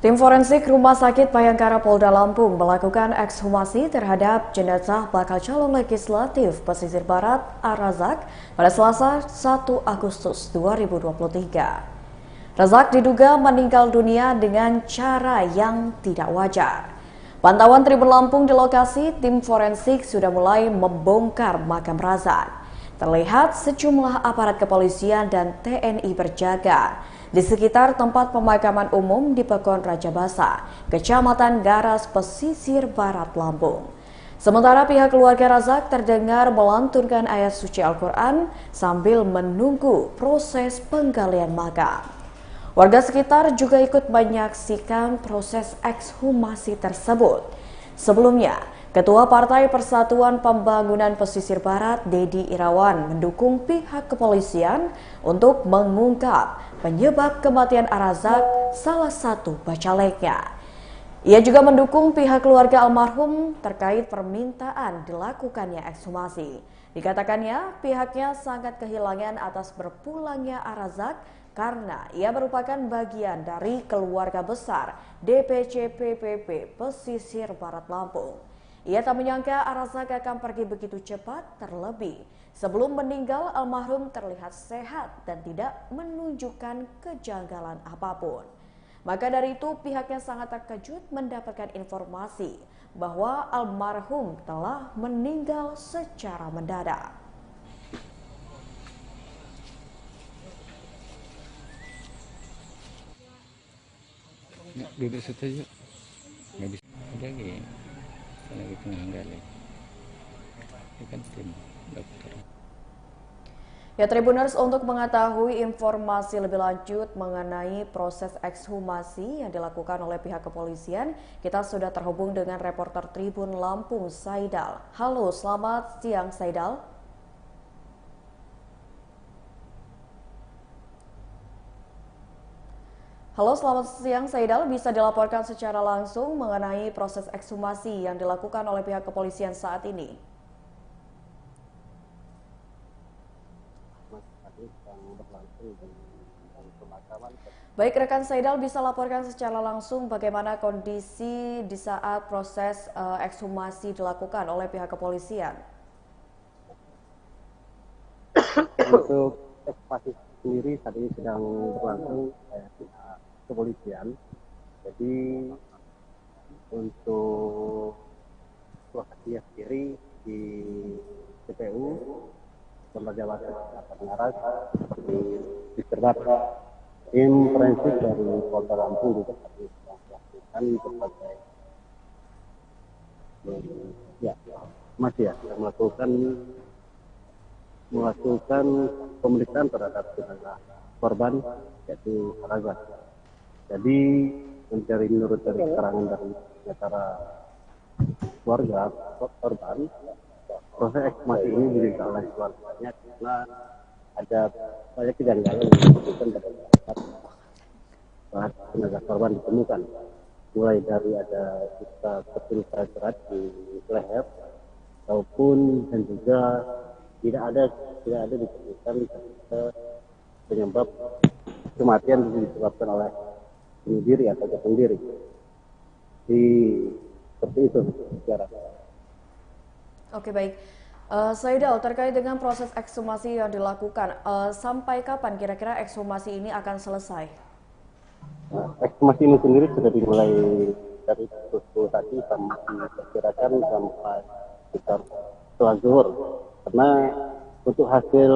Tim forensik Rumah Sakit Bayangkara Polda Lampung melakukan ekshumasi terhadap jenazah bakal calon legislatif pesisir barat Ar-Razak pada Selasa 1 Agustus 2023. Razak diduga meninggal dunia dengan cara yang tidak wajar. Pantauan Tribun Lampung di lokasi, tim forensik sudah mulai membongkar makam Razak. Terlihat sejumlah aparat kepolisian dan TNI berjaga di sekitar tempat pemakaman umum di Pekon Raja Basa, Kecamatan Garas, Pesisir Barat Lampung. Sementara pihak keluarga Razak terdengar melantunkan ayat suci Al-Quran sambil menunggu proses penggalian makam. Warga sekitar juga ikut menyaksikan proses ekshumasi tersebut. Sebelumnya, Ketua Partai Persatuan Pembangunan Pesisir Barat, Dedi Irawan, mendukung pihak kepolisian untuk mengungkap penyebab kematian Ar-Razak, salah satu bacaleknya. Ia juga mendukung pihak keluarga almarhum terkait permintaan dilakukannya ekshumasi. Dikatakannya, pihaknya sangat kehilangan atas berpulangnya Ar-Razak karena ia merupakan bagian dari keluarga besar DPC PPP Pesisir Barat Lampung. Ia tak menyangka Ar-Razak akan pergi begitu cepat, terlebih sebelum meninggal almarhum terlihat sehat dan tidak menunjukkan kejanggalan apapun. Maka dari itu pihaknya sangat terkejut mendapatkan informasi bahwa almarhum telah meninggal secara mendadak. Duduk situ yuk, nggak bisa lagi tengah gali, ini kan tim dokter. Ya, Tribuners, untuk mengetahui informasi lebih lanjut mengenai proses ekshumasi yang dilakukan oleh pihak kepolisian, kita sudah terhubung dengan reporter Tribun Lampung, Saidal. Halo, selamat siang Saidal. Halo, selamat siang Saidal. Bisa dilaporkan secara langsung mengenai proses ekshumasi yang dilakukan oleh pihak kepolisian saat ini? Baik, rekan Saidal, bisa laporkan secara langsung bagaimana kondisi di saat proses ekshumasi dilakukan oleh pihak kepolisian? Untuk ekshumasi sendiri saat ini sedang berlangsung pihak kepolisian. Jadi untuk lokasinya sendiri di TPU Pembangunan Jawa Tengah di Serbat. Tim forensik dari Polda Lampung juga melakukan berbagai melakukan pemeriksaan terhadap jenazah korban yaitu Ar-Razak. Jadi menurut dari keterangan dari antara keluarga korban, proses ekshumasi ini diminta oleh keluarganya karena ada banyak kejanggalan yang disebutkan pada saat jenazah korban ditemukan, mulai dari ada luka terluka berat di leher maupun dan juga tidak ada disebutkan penyebab kematian disebabkan oleh bunuh diri atau gantung diri. Seperti itu secara. Oke, baik. Saidal, terkait dengan proses ekshumasi yang dilakukan, sampai kapan kira-kira ekshumasi ini akan selesai? Ekshumasi ini sendiri sudah dimulai dari pukul tadi sampai diperkirakan sampai sekitar setelah zuhur. Karena untuk hasil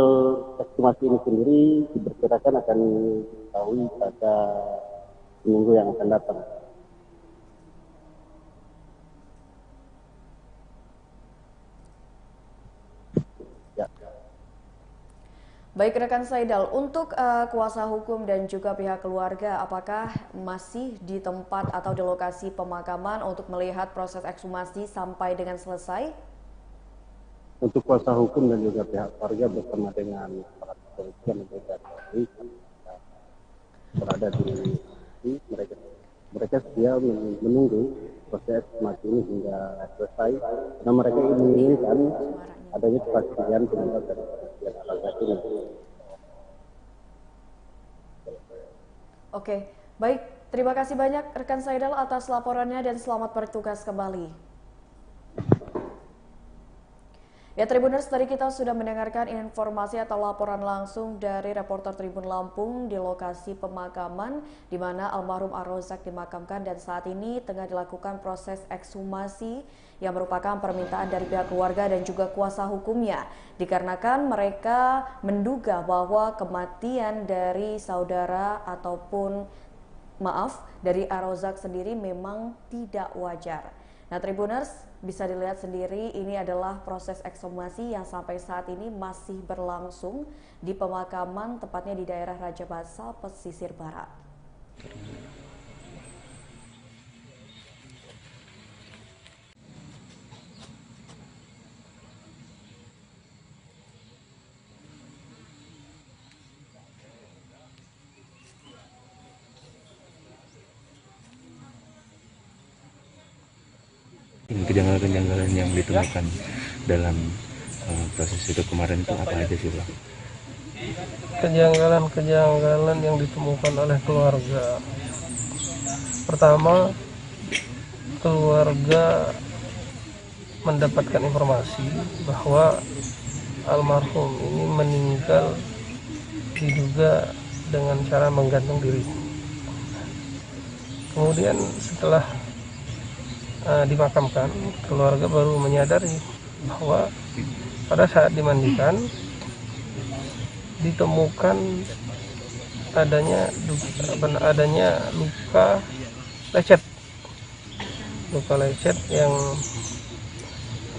ekshumasi ini sendiri diperkirakan akan diketahui pada minggu yang akan datang. Baik rekan Saidal, untuk kuasa hukum dan juga pihak keluarga, apakah masih di tempat atau di lokasi pemakaman untuk melihat proses ekshumasi sampai dengan selesai? Untuk kuasa hukum dan juga pihak keluarga bersama dengan para kepolisian dan juga polisi berada di mereka sedia menunggu proses ekshumasi ini hingga selesai karena mereka menginginkan adanya kepastian penyebab dari kematian Ar-Razak ini. Oke, baik. Terima kasih banyak rekan Saidal atas laporannya dan selamat bertugas kembali. Ya Tribuners, tadi kita sudah mendengarkan informasi atau laporan langsung dari reporter Tribun Lampung di lokasi pemakaman di mana almarhum Ar-Rozak dimakamkan dan saat ini tengah dilakukan proses ekshumasi yang merupakan permintaan dari pihak keluarga dan juga kuasa hukumnya. Dikarenakan mereka menduga bahwa kematian dari saudara ataupun dari Ar-Rozak sendiri memang tidak wajar. Nah Tribuners, bisa dilihat sendiri ini adalah proses ekshumasi yang sampai saat ini masih berlangsung di pemakaman tepatnya di daerah Rajabasa, pesisir barat. Kejanggalan-kejanggalan yang ditemukan dalam proses itu kemarin itu apa aja sih Bang? Kejanggalan-kejanggalan yang ditemukan oleh keluarga. Pertama, keluarga mendapatkan informasi bahwa almarhum ini meninggal diduga dengan cara menggantung diri. Kemudian setelah dimakamkan, keluarga baru menyadari bahwa pada saat dimandikan ditemukan adanya luka lecet yang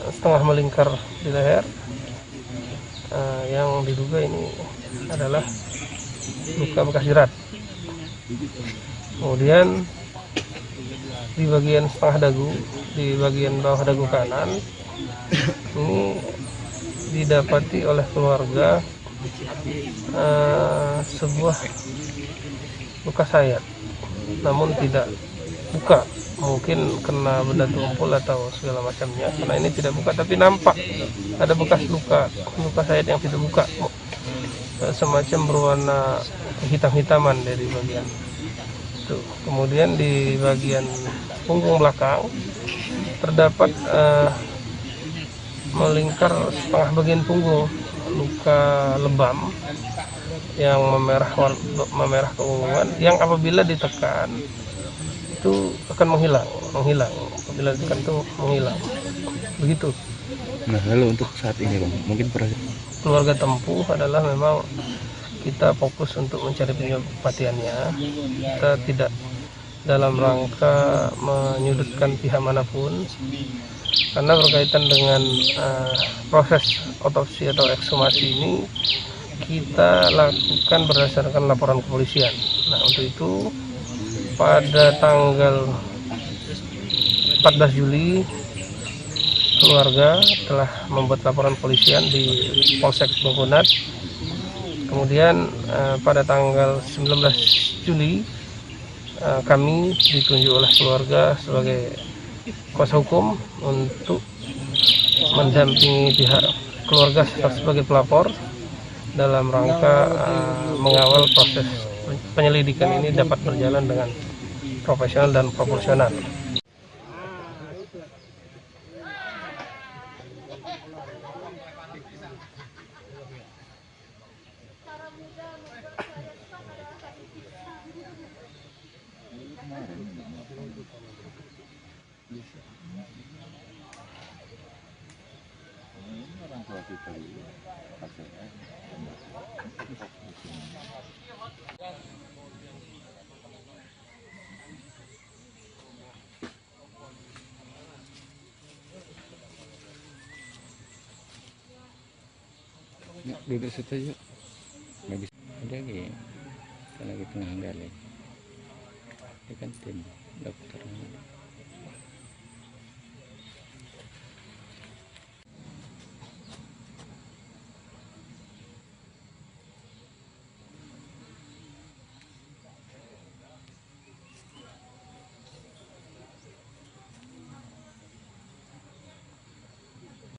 setengah melingkar di leher, yang diduga ini adalah luka bekas jerat. Kemudian di bagian setengah dagu, di bagian bawah dagu kanan ini didapati oleh keluarga sebuah luka sayat, namun tidak buka, mungkin kena benda tumpul atau segala macamnya, karena ini tidak buka, tapi nampak ada bekas luka sayat yang tidak buka, semacam berwarna hitam-hitaman dari bagian itu. Kemudian di bagian punggung belakang terdapat melingkar setengah bagian punggung luka lebam yang memerah keunguan, yang apabila ditekan itu akan menghilang apabila ditekan itu menghilang begitu. Nah lalu untuk saat ini Bang, mungkin keluarga tempuh adalah memang kita fokus untuk mencari penyebab kematiannya. Kita tidak dalam rangka menyudutkan pihak manapun, karena berkaitan dengan proses otopsi atau ekshumasi ini kita lakukan berdasarkan laporan kepolisian. Nah untuk itu pada tanggal 14 Juli keluarga telah membuat laporan kepolisian di Polsek Bengkunat. Kemudian pada tanggal 19 Juli kami ditunjuk oleh keluarga sebagai kuasa hukum untuk mendampingi pihak keluarga sebagai pelapor dalam rangka mengawal proses penyelidikan ini dapat berjalan dengan profesional dan proporsional. Duduk situ yuk, nggak bisa ada lagi karena lagi tengah gali, ini kan tim dokter.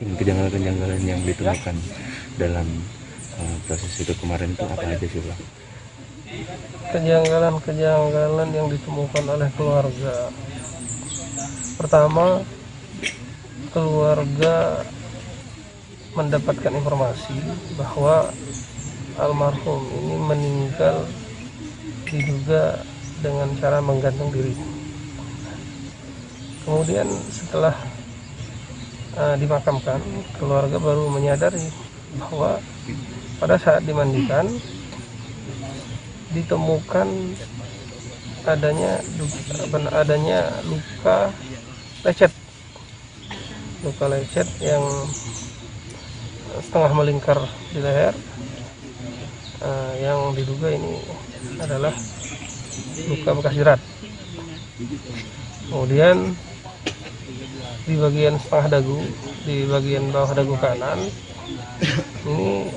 Kejanggalan-kejanggalan yang ditemukan dalam proses itu kemarin itu apa aja sih Bang? kejanggalan-kejanggalan yang ditemukan oleh keluarga. Pertama, keluarga mendapatkan informasi bahwa almarhum ini meninggal diduga dengan cara menggantung diri. Kemudian setelah dimakamkan, keluarga baru menyadari bahwa pada saat dimandikan ditemukan adanya luka lecet yang setengah melingkar di leher, yang diduga ini adalah luka bekas jerat. Kemudian di bagian setengah dagu, di bagian bawah dagu kanan ini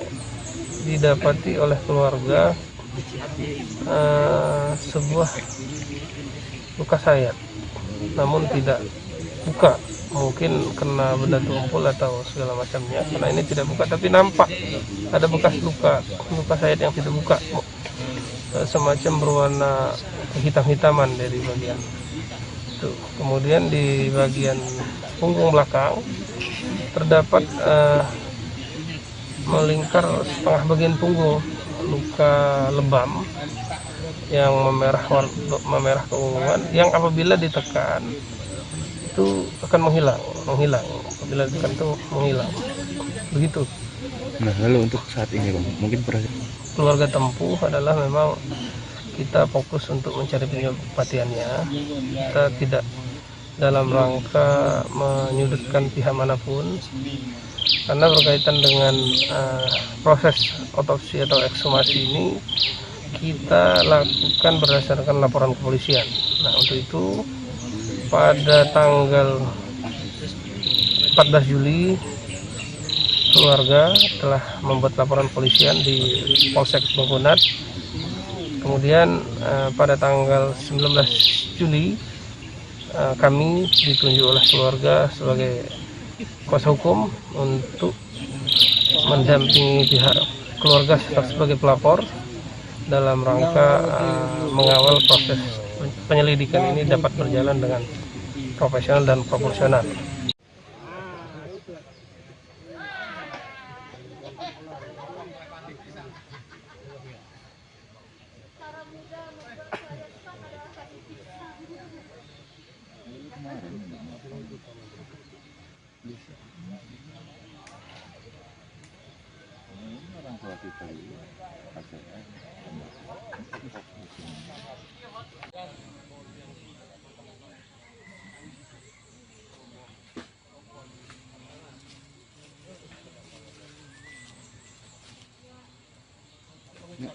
didapati oleh keluarga sebuah luka sayat, namun tidak buka, mungkin kena benda tumpul atau segala macamnya, karena ini tidak buka, tapi nampak ada bekas luka sayat yang tidak buka, semacam berwarna hitam-hitaman dari bagian itu. Kemudian di bagian punggung belakang terdapat melingkar setengah bagian punggung luka lebam yang memerah keunguan, yang apabila ditekan itu akan menghilang apabila ditekan itu menghilang, begitu. Nah, lalu untuk saat ini Bang, mungkin keluarga tempuh adalah memang kita fokus untuk mencari penyebab kematiannya. Kita tidak dalam rangka menyudutkan pihak manapun, karena berkaitan dengan proses otopsi atau ekshumasi ini kita lakukan berdasarkan laporan kepolisian. Nah, untuk itu pada tanggal 14 Juli keluarga telah membuat laporan polisian di Polsek Bengkunat. Kemudian pada tanggal 19 Juli kami ditunjuk oleh keluarga sebagai kuasa hukum untuk mendampingi pihak keluarga sebagai pelapor dalam rangka mengawal proses penyelidikan ini dapat berjalan dengan profesional dan proporsional.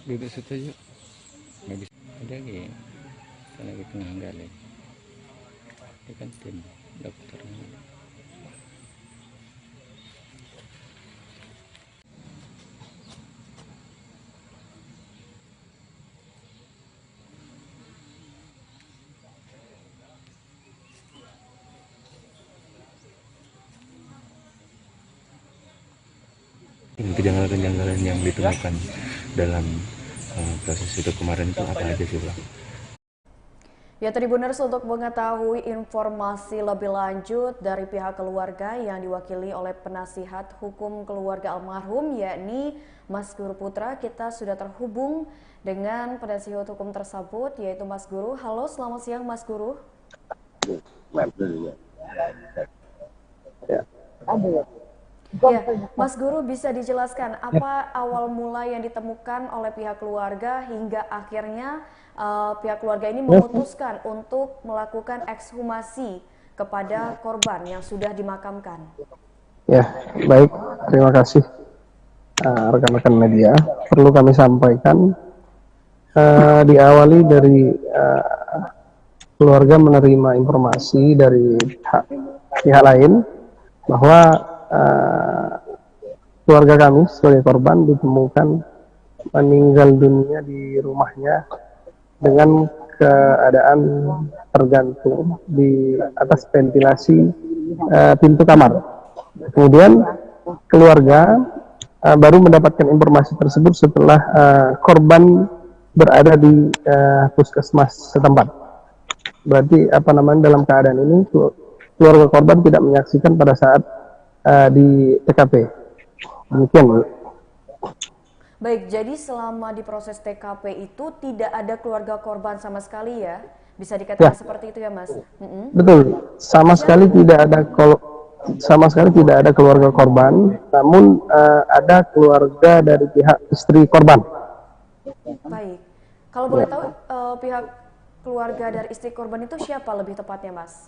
Duduk situ yuk. Nggak bisa. Ada lagi. Kan lagi tengah gali. Dia kan tim dokter. Kejanggalan-kejanggalan yang ditemukan dalam proses itu kemarin itu apa aja sih Bang? Ya, Tribuners, untuk mengetahui informasi lebih lanjut dari pihak keluarga yang diwakili oleh penasihat hukum keluarga almarhum yakni Mas Guru Putra, kita sudah terhubung dengan penasihat hukum tersebut yaitu Mas Guru. Halo, selamat siang Mas Guru. Ya, Mas Guru, bisa dijelaskan apa awal mula yang ditemukan oleh pihak keluarga hingga akhirnya pihak keluarga ini memutuskan untuk melakukan ekshumasi kepada korban yang sudah dimakamkan? Ya, baik. Terima kasih rekan-rekan media. Perlu kami sampaikan, diawali dari keluarga menerima informasi dari pihak lain bahwa keluarga kami sebagai korban ditemukan meninggal dunia di rumahnya dengan keadaan tergantung di atas ventilasi pintu kamar. Kemudian keluarga baru mendapatkan informasi tersebut setelah korban berada di puskesmas setempat. Berarti dalam keadaan ini keluarga korban tidak menyaksikan pada saat di TKP. Demikian, Bu. Baik, jadi selama di proses TKP itu tidak ada keluarga korban sama sekali ya? Bisa dikatakan seperti itu ya, Mas? Betul, sama sekali tidak ada keluarga korban, namun ada keluarga dari pihak istri korban. Baik, kalau boleh tahu pihak keluarga dari istri korban itu siapa lebih tepatnya, Mas?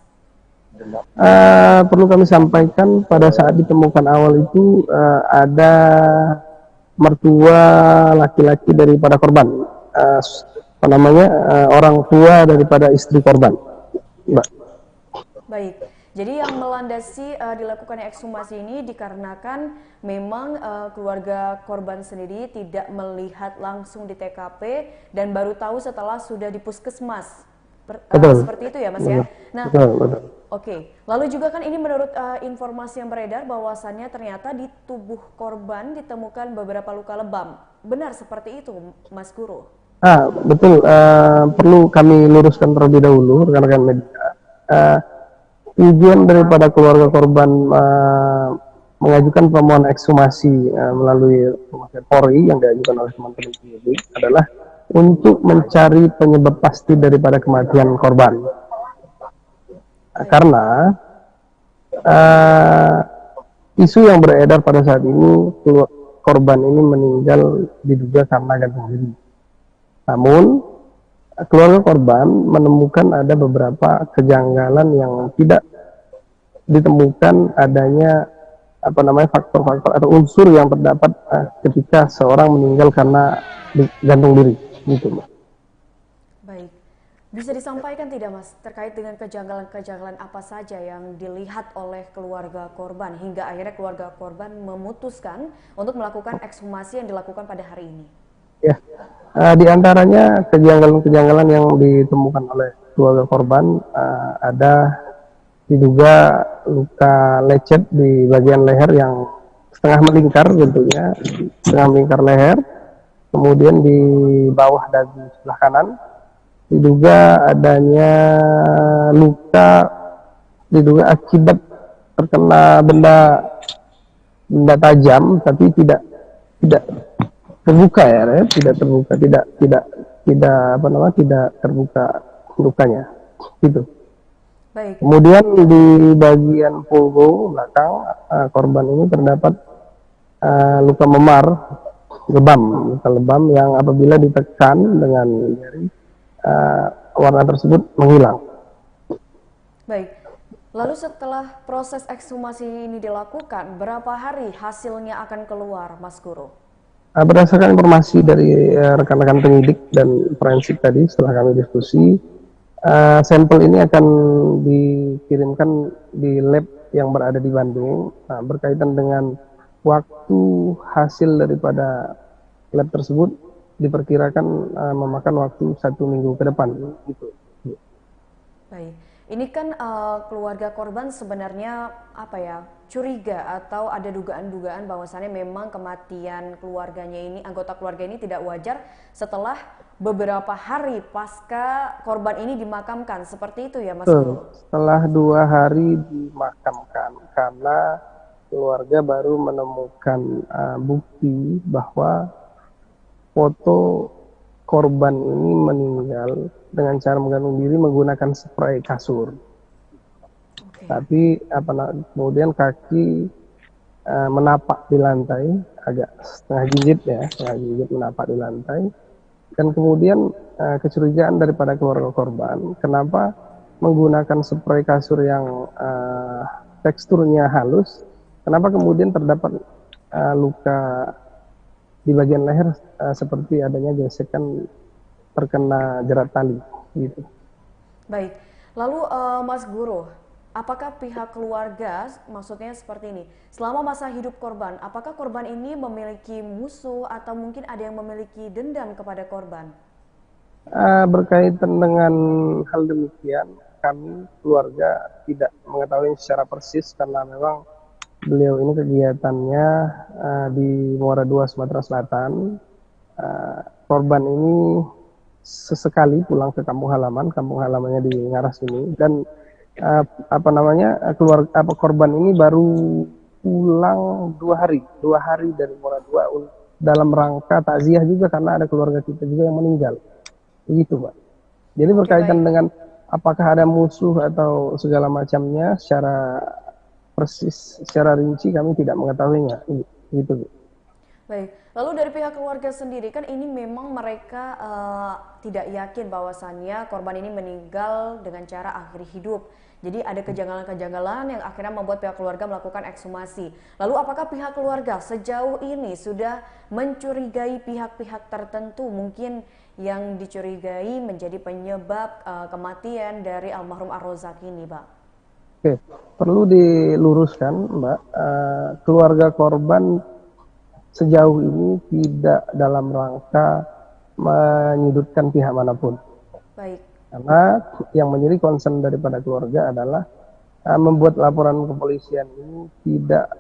Perlu kami sampaikan pada saat ditemukan awal itu ada mertua laki-laki daripada korban, orang tua daripada istri korban, Mbak. Baik, jadi yang melandasi dilakukannya ekshumasi ini dikarenakan memang keluarga korban sendiri tidak melihat langsung di TKP dan baru tahu setelah sudah di puskesmas. Seperti itu ya, Mas ya? Nah, betul. Oke, lalu juga kan ini menurut informasi yang beredar bahwasannya ternyata di tubuh korban ditemukan beberapa luka lebam. Benar seperti itu, Mas Guru? Betul. Perlu kami luruskan terlebih dahulu, rekan-rekan media. Tujuan daripada keluarga korban mengajukan permohonan ekshumasi melalui Polri yang diajukan oleh teman-teman penyidik adalah untuk mencari penyebab pasti daripada kematian korban. Karena isu yang beredar pada saat ini korban ini meninggal diduga karena gantung diri. Namun keluarga korban menemukan ada beberapa kejanggalan yang tidak ditemukan adanya faktor-faktor atau unsur yang terdapat ketika seorang meninggal karena gantung diri, gitu, Mbak. Baik. Bisa disampaikan tidak, Mas, terkait dengan kejanggalan-kejanggalan apa saja yang dilihat oleh keluarga korban hingga akhirnya keluarga korban memutuskan untuk melakukan ekshumasi yang dilakukan pada hari ini? Ya, di antaranya kejanggalan-kejanggalan yang ditemukan oleh keluarga korban ada diduga luka lecet di bagian leher yang setengah melingkar bentuknya, setengah melingkar leher, kemudian di bawah dagu sebelah kanan diduga adanya luka diduga akibat terkena benda tajam, tapi tidak terbuka tidak terbuka lukanya, gitu. Baik. Kemudian di bagian punggung belakang korban ini terdapat luka memar, luka lebam yang apabila ditekan dengan jari warna tersebut menghilang. Baik, lalu setelah proses ekshumasi ini dilakukan, berapa hari hasilnya akan keluar, Mas Guru? Berdasarkan informasi dari rekan-rekan penyidik dan forensik tadi setelah kami diskusi, sampel ini akan dikirimkan di lab yang berada di Bandung. Berkaitan dengan waktu hasil daripada lab tersebut diperkirakan memakan waktu 1 minggu ke depan, gitu. Baik, ini kan keluarga korban sebenarnya curiga atau ada dugaan-dugaan bahwasannya memang kematian keluarganya ini, anggota keluarga ini tidak wajar setelah beberapa hari pasca korban ini dimakamkan, seperti itu ya, Mas? Setelah 2 hari dimakamkan karena keluarga baru menemukan bukti bahwa foto korban ini meninggal dengan cara menggantung diri menggunakan spray kasur. Tapi kemudian kaki menapak di lantai, agak setengah gigit menapak di lantai. Dan kemudian kecurigaan daripada keluarga korban, kenapa menggunakan spray kasur yang teksturnya halus, kenapa kemudian terdapat luka di bagian leher seperti adanya gesekan terkena jerat tali, gitu. Baik, lalu Mas Guru, apakah pihak keluarga, maksudnya seperti ini, selama masa hidup korban, apakah korban ini memiliki musuh atau mungkin ada yang memiliki dendam kepada korban? Berkaitan dengan hal demikian, kami keluarga tidak mengetahui secara persis karena memang beliau ini kegiatannya di Muara II, Sumatera Selatan. korban ini sesekali pulang ke kampung halamannya di Ngaras ini, dan korban ini baru pulang 2 hari dari Muara II dalam rangka takziah juga karena ada keluarga kita juga yang meninggal, begitu Pak. Jadi berkaitan dengan apakah ada musuh atau segala macamnya secara persis, secara rinci kami tidak mengetahuinya, gitu Bu. Baik, lalu dari pihak keluarga sendiri kan ini memang mereka tidak yakin bahwasannya korban ini meninggal dengan cara akhiri hidup. Jadi ada kejanggalan-kejanggalan yang akhirnya membuat pihak keluarga melakukan ekshumasi. Lalu apakah pihak keluarga sejauh ini sudah mencurigai pihak-pihak tertentu mungkin yang dicurigai menjadi penyebab kematian dari almarhum Ar-Rozak ini, Pak? Oke, perlu diluruskan Mbak, keluarga korban sejauh ini tidak dalam rangka menyudutkan pihak manapun. Baik. Karena yang menjadi concern daripada keluarga adalah membuat laporan kepolisian ini tidak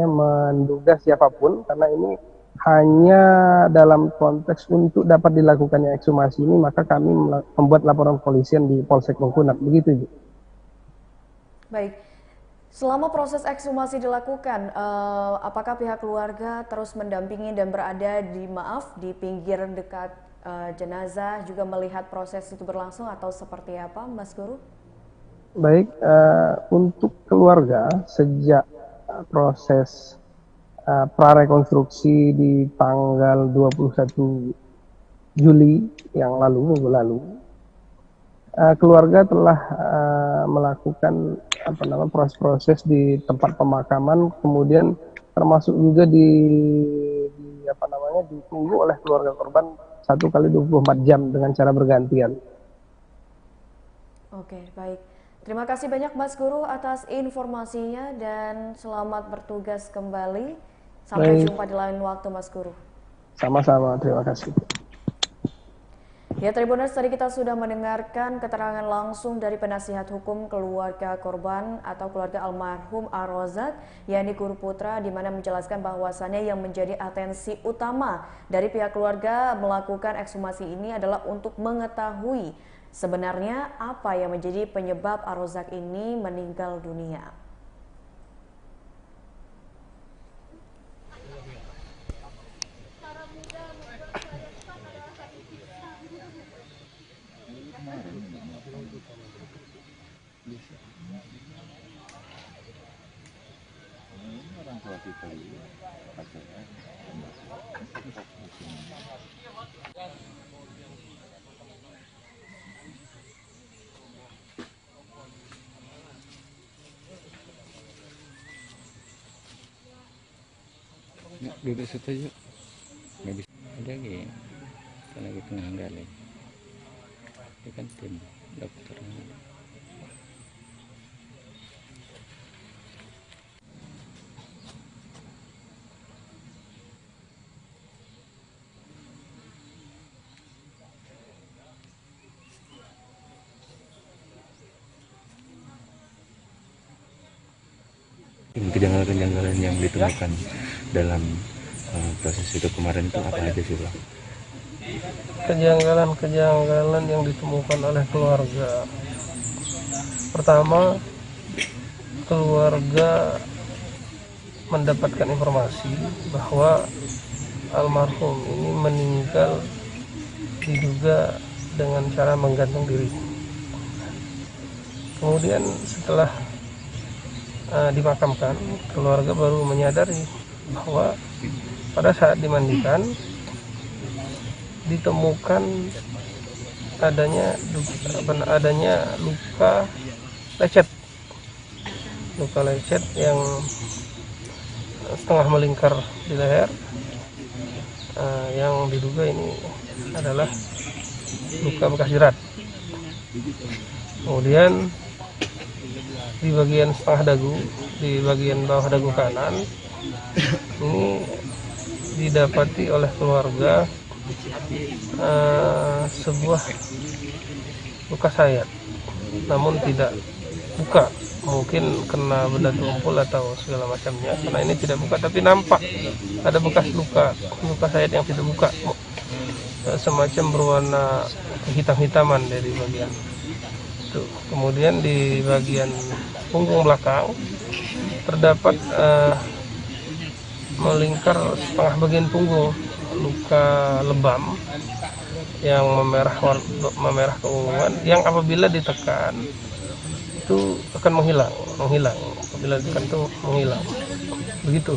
menduga siapapun, karena ini hanya dalam konteks untuk dapat dilakukannya ekshumasi ini, maka kami membuat laporan kepolisian di Polsek Mengkunat, begitu Bu. Baik. Selama proses ekshumasi dilakukan, apakah pihak keluarga terus mendampingi dan berada di pinggir dekat jenazah, juga melihat proses itu berlangsung atau seperti apa, Mas Guru? Baik, untuk keluarga sejak proses prarekonstruksi di tanggal 21 Juli yang lalu, minggu lalu, keluarga telah melakukan proses-proses di tempat pemakaman, kemudian termasuk juga ditunggu oleh keluarga korban 1x24 jam dengan cara bergantian. Oke, baik. Terima kasih banyak Mas Guru atas informasinya dan selamat bertugas kembali. Sampai jumpa di lain waktu Mas Guru. Sama-sama, terima kasih. Ya, Tribuners, tadi kita sudah mendengarkan keterangan langsung dari penasihat hukum keluarga korban atau keluarga almarhum Ar-Rozak, yakni Guru Putra, di mana menjelaskan bahwasannya yang menjadi atensi utama dari pihak keluarga melakukan ekshumasi ini adalah untuk mengetahui sebenarnya apa yang menjadi penyebab Ar-Rozak ini meninggal dunia. Orang tua kita ini pacarnya duduk situ yuk, nggak bisa ada lagi tengah gali, ini kan tim dokter. Kejanggalan-kejanggalan yang ditemukan dalam proses itu kemarin itu apa aja sih Bang? Kejanggalan-kejanggalan yang ditemukan oleh keluarga. Pertama, keluarga mendapatkan informasi bahwa almarhum ini meninggal diduga dengan cara menggantung diri. Kemudian setelah dimakamkan, keluarga baru menyadari bahwa pada saat dimandikan ditemukan adanya luka lecet yang setengah melingkar di leher, yang diduga ini adalah luka bekas jerat. Kemudian di bagian setengah dagu, di bagian bawah dagu kanan, ini didapati oleh keluarga sebuah luka sayat, namun tidak buka, mungkin kena benda tumpul atau segala macamnya, karena ini tidak buka, tapi nampak ada bekas luka sayat yang tidak buka. semacam berwarna hitam-hitaman dari bagian itu. Kemudian di bagian punggung belakang terdapat melingkar setengah bagian punggung luka lebam yang memerah keunguan yang apabila ditekan itu akan menghilang apabila ditekan itu menghilang begitu.